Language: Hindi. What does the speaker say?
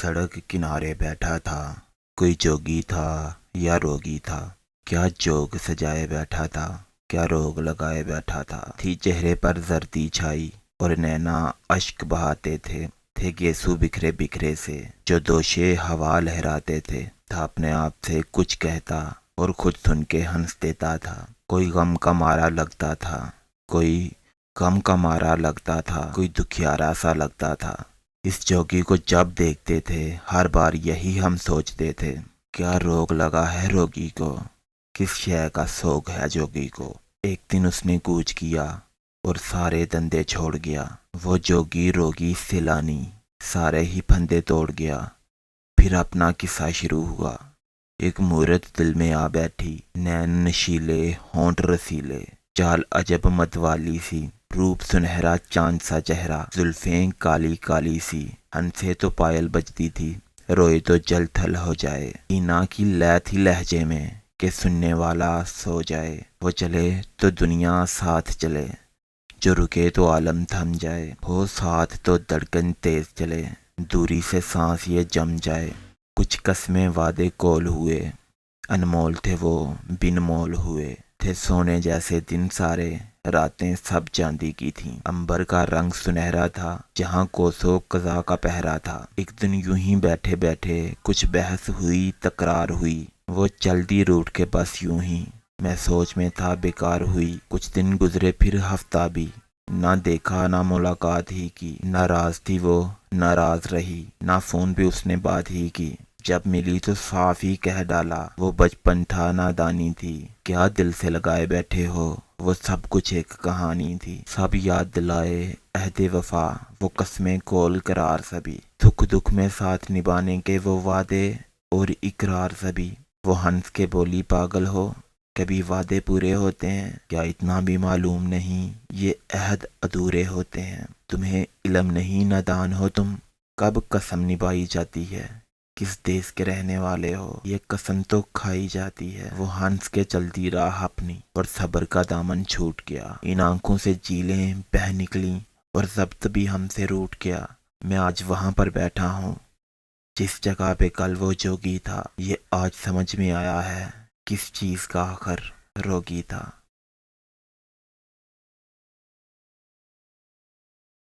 सड़क किनारे बैठा था। कोई जोगी था या रोगी था। क्या जोग सजाए बैठा था, क्या रोग लगाए बैठा था। थी चेहरे पर जर्दी छाई और नैना अश्क बहाते थे गेसू बिखरे बिखरे से जो दोषे हवा लहराते थे। था अपने आप से कुछ कहता और खुद सुन के हंस देता था। कोई गम का मारा लगता था, कोई गम का मारा लगता था, कोई दुखियारा सा लगता था। इस जोगी को जब देखते थे हर बार यही हम सोचते थे, क्या रोग लगा है रोगी को, किस शय का सोग है जोगी को। एक दिन उसने कूच किया और सारे धंधे छोड़ गया। वो जोगी रोगी सिलानी सारे ही फंदे तोड़ गया। फिर अपना किस्सा शुरू हुआ। एक मूरत दिल में आ बैठी, नैन नशीले होंठ रसीले, चाल अजब मतवाली सी, रूप सुनहरा चांद सा चेहरा, जुल्फें काली काली सी। हंसे तो पायल बजती थी, रोए तो जल थल हो जाए। ईना की लय थी लहजे में कि सुनने वाला सो जाए। वो चले तो दुनिया साथ चले, जो रुके तो आलम थम जाए। हो साथ तो धड़कन तेज चले, दूरी से सांस ये जम जाए। कुछ कस्में वादे कोल हुए, अनमोल थे वो बिन मोल हुए। थे सोने जैसे दिन सारे, रातें सब चांदी की थीं। अंबर का रंग सुनहरा था, जहाँ कोसों कज़ा का पहरा था। एक दिन यूं ही बैठे बैठे कुछ बहस हुई तकरार हुई। वो चल दी रूठ के बस यूं ही, मैं सोच में था बेकार हुई। कुछ दिन गुजरे फिर हफ्ता भी, ना देखा ना मुलाकात ही की। नाराज थी वो नाराज रही, ना फोन भी उसने बात ही की। जब मिली तो साफ ही कह डाला, वो बचपन था नादानी थी। क्या दिल से लगाए बैठे हो, वो सब कुछ एक कहानी थी। सब याद दिलाए अहदे वफा, वो कस्में कोल करार सभी। सुख दुख में साथ निभाने के वो वादे और इकरार सभी। वो हंस के बोली पागल हो, कभी वादे पूरे होते हैं क्या इतना भी मालूम नहीं, ये अहद अधूरे होते हैं। तुम्हें इल्म नहीं नादान हो तुम, कब कसम निभाई जाती है, किस देश के रहने वाले हो, ये कसम तो खाई जाती है। वो हंस के चलती राह अपनी और सब्र का दामन छूट गया। इन आंखों से झीलें बह निकली और जब्त भी हमसे रूठ गया। मैं आज वहां पर बैठा हूँ जिस जगह पे कल वो जोगी था। ये आज समझ में आया है किस चीज का आखिर रोगी था।